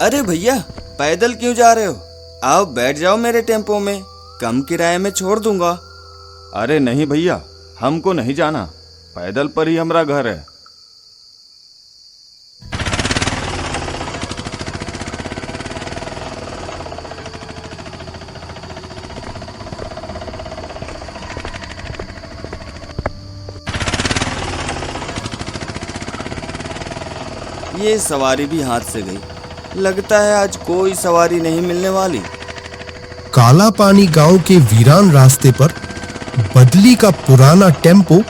अरे भैया, पैदल क्यों जा रहे हो? आओ बैठ जाओ मेरे टेम्पो में, कम किराए में छोड़ दूंगा। अरे नहीं भैया, हमको नहीं जाना, पैदल पर ही हमारा घर है। ये सवारी भी हाथ से गई। लगता है आज कोई सवारी नहीं मिलने वाली। काला पानी गांव के वीरान रास्ते पर बदली का पुराना टेम्पो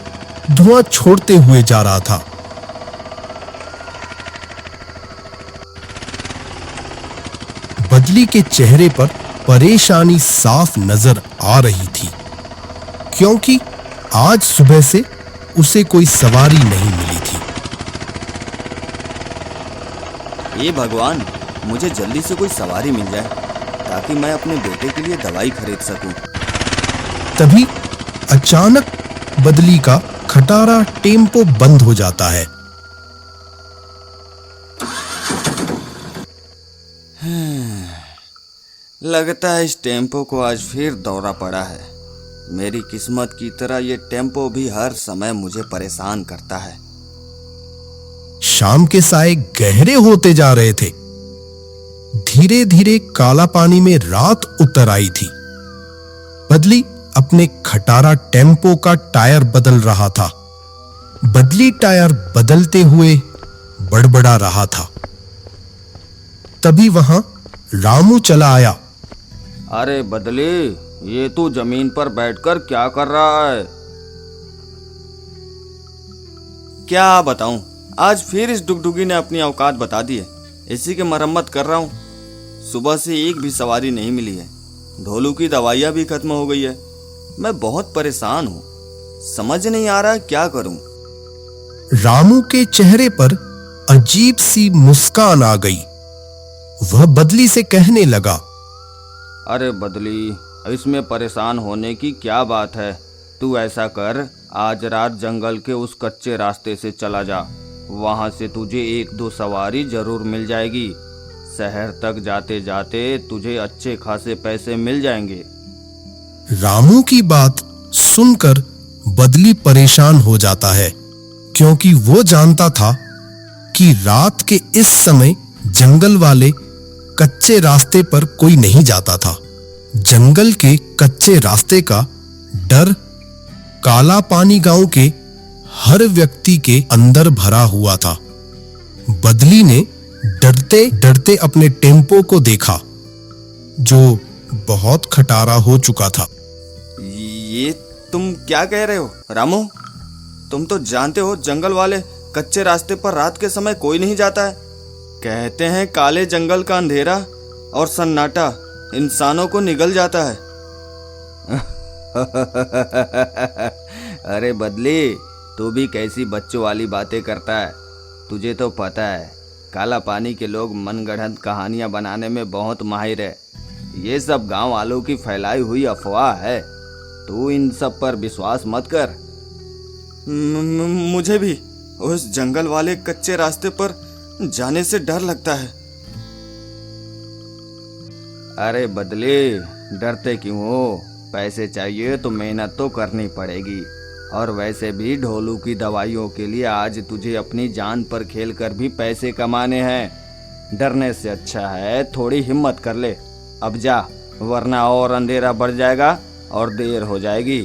धुआं छोड़ते हुए जा रहा था। बदली के चेहरे पर परेशानी साफ नजर आ रही थी, क्योंकि आज सुबह से उसे कोई सवारी नहीं मिली थी। ये भगवान, मुझे जल्दी से कोई सवारी मिल जाए ताकि मैं अपने बेटे के लिए दवाई खरीद सकूं। तभी अचानक बदली का खटारा टेम्पो बंद हो जाता है। लगता है इस टेम्पो को आज फिर दौरा पड़ा है। मेरी किस्मत की तरह ये टेम्पो भी हर समय मुझे परेशान करता है। शाम के साए गहरे होते जा रहे थे। धीरे धीरे काला पानी में रात उतर आई थी। बदली अपने खटारा टेम्पो का टायर बदल रहा था। बदली टायर बदलते हुए बड़बड़ा रहा था। तभी वहां रामू चला आया। अरे बदली, ये तू जमीन पर बैठकर क्या कर रहा है? क्या बताऊं, आज फिर इस डुगडुगी ने अपनी औकात बता दी है। इसी की मरम्मत कर रहा हूं। सुबह से एक भी सवारी नहीं मिली है। ढोलू की दवाइयां भी खत्म हो गई है। मैं बहुत परेशान हूं, समझ नहीं आ रहा क्या करूं। रामू के चेहरे पर अजीब सी मुस्कान आ गई। वह बदली से कहने लगा, अरे बदली, इसमें परेशान होने की क्या बात है। तू ऐसा कर, आज रात जंगल के उस कच्चे रास्ते से चला जा। वहां से तुझे एक दो सवारी जरूर मिल जाएगी। शहर तक जाते जाते तुझे अच्छे खासे पैसे मिल जाएंगे। रामू की बात सुनकर बदली परेशान हो जाता है, क्योंकि वो जानता था कि रात के इस समय जंगल वाले कच्चे रास्ते पर कोई नहीं जाता था। जंगल के कच्चे रास्ते का डर काला पानी गांव के हर व्यक्ति के अंदर भरा हुआ था। बदली ने डरते डरते अपने टेम्पो को देखा, जो बहुत खटारा हो चुका था। ये तुम क्या कह रहे हो रामू? तुम तो जानते हो जंगल वाले कच्चे रास्ते पर रात के समय कोई नहीं जाता है। कहते हैं काले जंगल का अंधेरा और सन्नाटा इंसानों को निगल जाता है। अरे बदली, तू भी कैसी बच्चों वाली बातें करता है। तुझे तो पता है काला पानी के लोग मनगढ़ंत कहानियां बनाने में बहुत माहिर है। ये सब गांव वालों की फैलाई हुई अफवाह है। तू इन सब पर विश्वास मत कर। मुझे भी उस जंगल वाले कच्चे रास्ते पर जाने से डर लगता है। अरे बदले, डरते क्यों हो? पैसे चाहिए तो मेहनत तो करनी पड़ेगी। और वैसे भी ढोलू की दवाइयों के लिए आज तुझे अपनी जान पर खेलकर भी पैसे कमाने हैं। डरने से अच्छा है थोड़ी हिम्मत कर ले। अब जा, वरना और अंधेरा बढ़ जाएगा और देर हो जाएगी।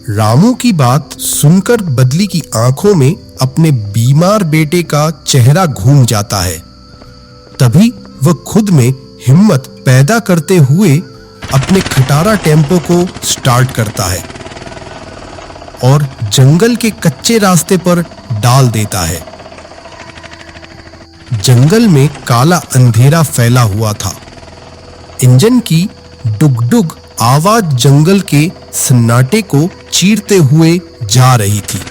रामू की बात सुनकर बदली की आंखों में अपने बीमार बेटे का चेहरा घूम जाता है। तभी वह खुद में हिम्मत पैदा करते हुए अपने खटारा टेम्पो को स्टार्ट करता है और जंगल के कच्चे रास्ते पर डाल देता है। जंगल में काला अंधेरा फैला हुआ था। इंजन की डुगडुग आवाज जंगल के सन्नाटे को चीरते हुए जा रही थी।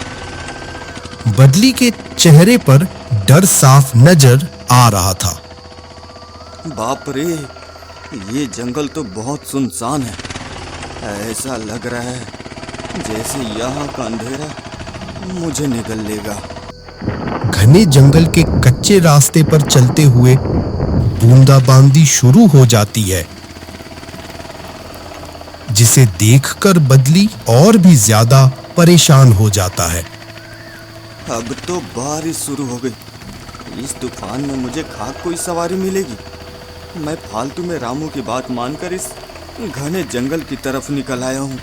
बदली के चेहरे पर डर साफ नजर आ रहा था। बाप रे, ये जंगल तो बहुत सुनसान है। ऐसा लग रहा है जैसे यहाँ का अंधेरा मुझे निगल लेगा। घने जंगल के कच्चे रास्ते पर चलते हुए बूंदाबांदी शुरू हो जाती है, जिसे देखकर बदली और भी ज्यादा परेशान हो जाता है। अब तो बारिश शुरू हो गई। इस तूफान में मुझे खाक कोई सवारी मिलेगी। मैं फालतू में रामू की बात मानकर इस घने जंगल की तरफ निकल आया हूँ।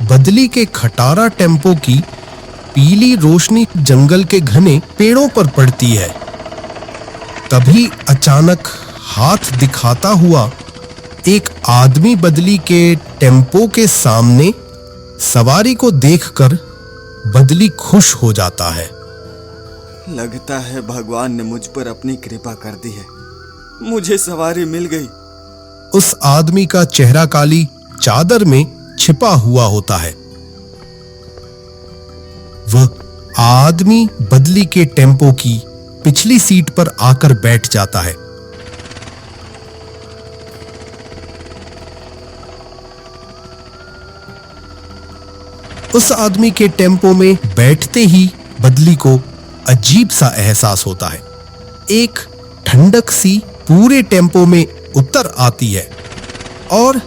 बदली के खटारा टेम्पो की पीली रोशनी जंगल के घने पेड़ों पर पड़ती है। तभी अचानक हाथ दिखाता हुआ एक आदमी बदली के टेम्पो के सामने सवारी को देखकर बदली खुश हो जाता है। लगता है भगवान ने मुझ पर अपनी कृपा कर दी है। मुझे सवारी मिल गई। उस आदमी का चेहरा काली चादर में छिपा हुआ होता है। वह आदमी बदली के टेम्पो की पिछली सीट पर आकर बैठ जाता है। उस आदमी के टेम्पो में बैठते ही बदली को अजीब सा एहसास होता है। एक ठंडक सी पूरे टेम्पो में उतर आती है और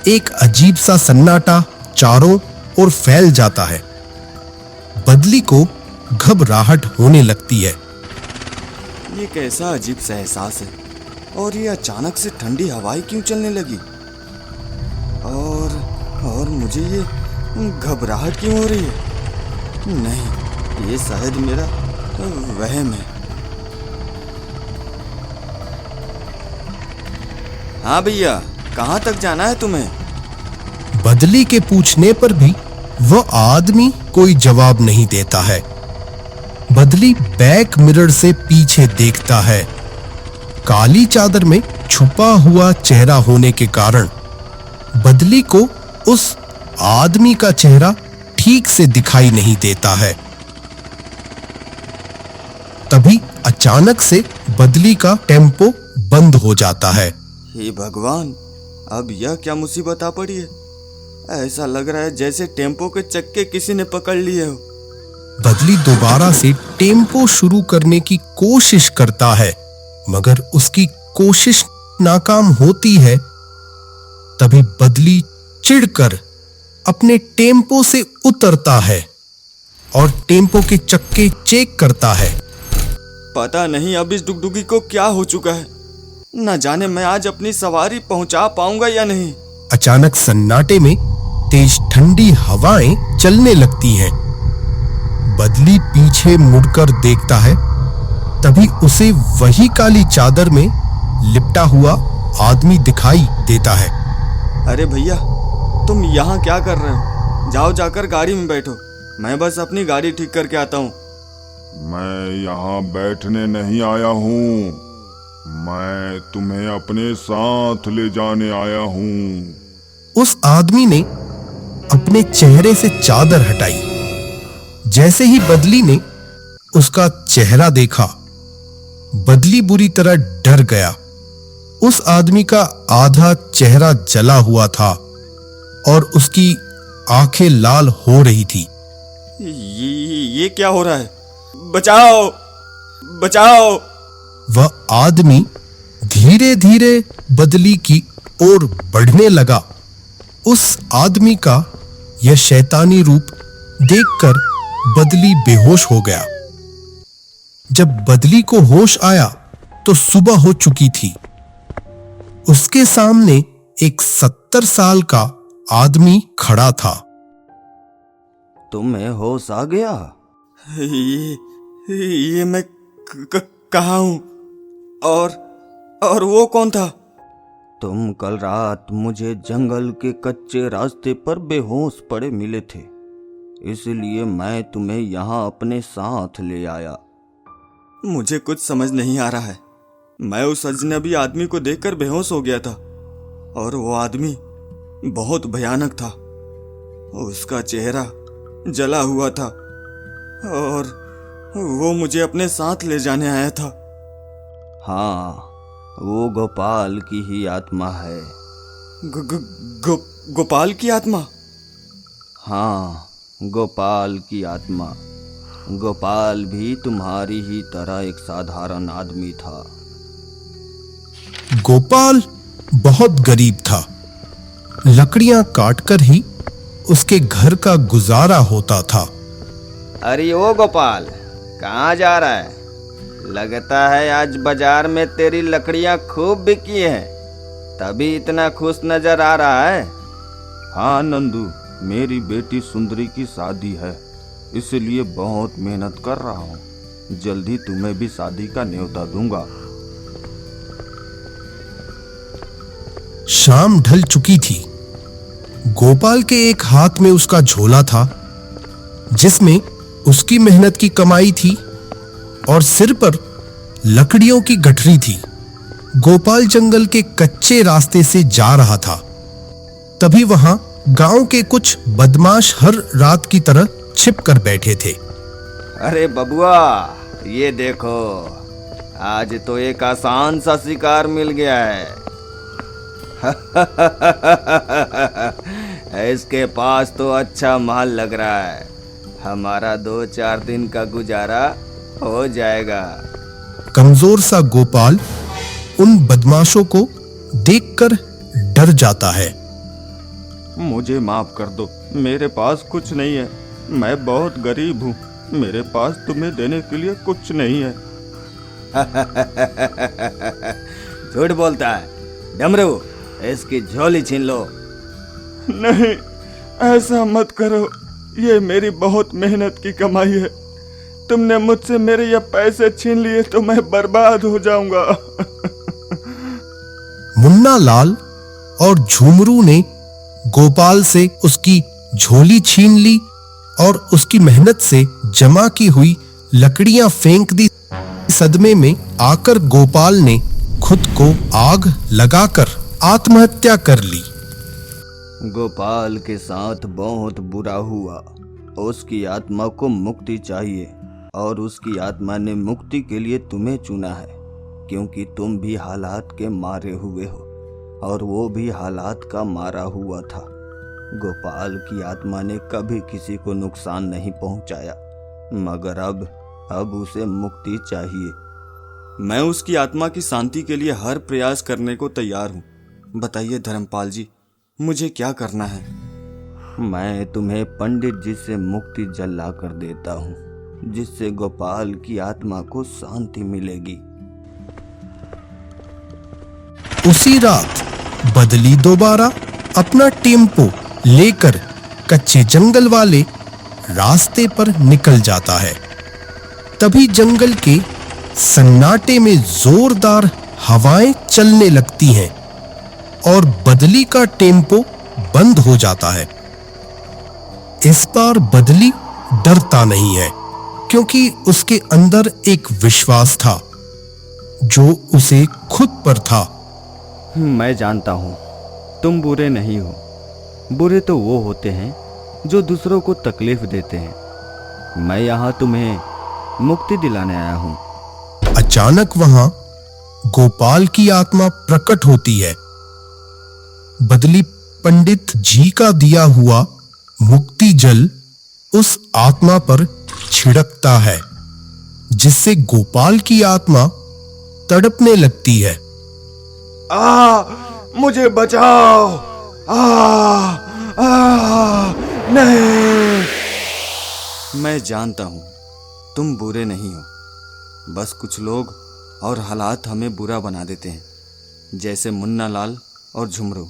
एक अजीब सा सन्नाटा चारों ओर फैल जाता है। बदली को घबराहट होने लगती है। ये कैसा अजीब सा एहसास है, और ये अचानक से ठंडी हवाएं क्यों चलने लगी, और मुझे ये घबराहट क्यों हो रही है? नहीं, ये शायद मेरा वहम है। हाँ भैया, कहाँ तक जाना है तुम्हें? बदली के पूछने पर भी वह आदमी कोई जवाब नहीं देता है। बदली बैक मिरर से पीछे देखता है। काली चादर में छुपा हुआ चेहरा होने के कारण बदली को उस आदमी का चेहरा ठीक से दिखाई नहीं देता है। तभी अचानक से बदली का टेम्पो बंद हो जाता है। हे भगवान, अब यह क्या मुसीबत आ पड़ी है? ऐसा लग रहा है जैसे टेम्पो के चक्के किसी ने पकड़ लिए हो। बदली दोबारा से टेम्पो शुरू करने की कोशिश करता है, मगर उसकी कोशिश नाकाम होती है। तभी बदली चिढ़कर अपने टेम्पो से उतरता है और टेम्पो के चक्के चेक करता है। पता नहीं अब इस डुगडुगी को क्या हो चुका है। न जाने मैं आज अपनी सवारी पहुंचा पाऊंगा या नहीं। अचानक सन्नाटे में तेज ठंडी हवाएं चलने लगती हैं। बदली पीछे मुड़कर देखता है, तभी उसे वही काली चादर में लिपटा हुआ आदमी दिखाई देता है। अरे भैया, तुम यहाँ क्या कर रहे हो? जाओ, जाकर गाड़ी में बैठो। मैं बस अपनी गाड़ी ठीक करके आता हूँ। मैं यहाँ बैठने नहीं आया हूँ, मैं तुम्हें अपने साथ ले जाने आया हूँ। उस आदमी ने अपने चेहरे से चादर हटाई। जैसे ही बदली ने उसका चेहरा देखा, बदली बुरी तरह डर गया। उस आदमी का आधा चेहरा जला हुआ था और उसकी आंखें लाल हो रही थी। ये क्या हो रहा है? बचाओ, बचाओ! वह आदमी धीरे धीरे बदली की ओर बढ़ने लगा। उस आदमी का यह शैतानी रूप देखकर बदली बेहोश हो गया। जब बदली को होश आया तो सुबह हो चुकी थी। उसके सामने एक 70 साल का आदमी खड़ा था। तुम्हें होश आ गया? ये मैं कहाँ हूँ? और वो कौन था? तुम कल रात मुझे जंगल के कच्चे रास्ते पर बेहोश पड़े मिले थे, इसलिए मैं तुम्हें यहाँ अपने साथ ले आया। मुझे कुछ समझ नहीं आ रहा है। मैं उस अजनबी आदमी को देखकर बेहोश हो गया था, और वो आदमी बहुत भयानक था। उसका चेहरा जला हुआ था और वो मुझे अपने साथ ले जाने आया था। हाँ, वो गोपाल की ही आत्मा है। गोपाल की आत्मा? हाँ, गोपाल की आत्मा। गोपाल भी तुम्हारी ही तरह एक साधारण आदमी था। गोपाल बहुत गरीब था। लकड़ियां काटकर ही उसके घर का गुजारा होता था। अरे ओ गोपाल, कहाँ जा रहा है? लगता है आज बाजार में तेरी लकड़ियां खूब बिकी हैं, तभी इतना खुश नजर आ रहा है। हाँ नंदू, मेरी बेटी सुंदरी की शादी है, इसलिए बहुत मेहनत कर रहा हूँ। जल्दी तुम्हें भी शादी का न्योता दूंगा। शाम ढल चुकी थी। गोपाल के एक हाथ में उसका झोला था जिसमें उसकी मेहनत की कमाई थी और सिर पर लकड़ियों की गठरी थी। गोपाल जंगल के कच्चे रास्ते से जा रहा था। तभी वहां गांव के कुछ बदमाश हर रात की तरह छिप कर बैठे थे। अरे बबुआ, ये देखो, आज तो एक आसान सा शिकार मिल गया है। इसके पास तो अच्छा माल लग रहा है, हमारा 2-4 दिन का गुजारा हो जाएगा। कमजोर सा गोपाल उन बदमाशों को देखकर डर जाता है। मुझे माफ कर दो, मेरे पास कुछ नहीं है। मैं बहुत गरीब हूँ, मेरे पास तुम्हें देने के लिए कुछ नहीं है। झूठ बोलता है डमरू, इसकी झोली छीन लो। नहीं, ऐसा मत करो, ये मेरी बहुत मेहनत की कमाई है। तुमने मुझसे मेरे ये पैसे छीन लिए तो मैं बर्बाद हो जाऊंगा। मुन्ना लाल और झुमरू ने गोपाल से उसकी झोली छीन ली और उसकी मेहनत से जमा की हुई लकड़ियां फेंक दी। सदमे में आकर गोपाल ने खुद को आग लगाकर आत्महत्या कर ली। गोपाल के साथ बहुत बुरा हुआ। उसकी आत्मा को मुक्ति चाहिए और उसकी आत्मा ने मुक्ति के लिए तुम्हें चुना है, क्योंकि तुम भी हालात के मारे हुए हो और वो भी हालात का मारा हुआ था। गोपाल की आत्मा ने कभी किसी को नुकसान नहीं पहुंचाया, मगर अब उसे मुक्ति चाहिए। मैं उसकी आत्मा की शांति के लिए हर प्रयास करने को तैयार हूँ। बताइए धर्मपाल जी, मुझे क्या करना है? मैं तुम्हें पंडित जी से मुक्ति जल ला कर देता हूँ, जिससे गोपाल की आत्मा को शांति मिलेगी। उसी रात बदली दोबारा अपना टेम्पो लेकर कच्चे जंगल वाले रास्ते पर निकल जाता है। तभी जंगल के सन्नाटे में जोरदार हवाएं चलने लगती हैं और बदली का टेम्पो बंद हो जाता है। इस बार बदली डरता नहीं है, क्योंकि उसके अंदर एक विश्वास था जो उसे खुद पर था। मैं जानता हूँ तुम बुरे नहीं हो। बुरे तो वो होते हैं जो दूसरों को तकलीफ देते हैं। मैं यहाँ तुम्हें मुक्ति दिलाने आया हूँ। अचानक वहां गोपाल की आत्मा प्रकट होती है। बदली पंडित जी का दिया हुआ मुक्ति जल उस आत्मा पर छिड़कता है, जिससे गोपाल की आत्मा तड़पने लगती है। मुझे बचाओ! नहीं! मैं जानता हूँ तुम बुरे नहीं हो, बस कुछ लोग और हालात हमें बुरा बना देते हैं, जैसे मुन्ना लाल और झुमरू।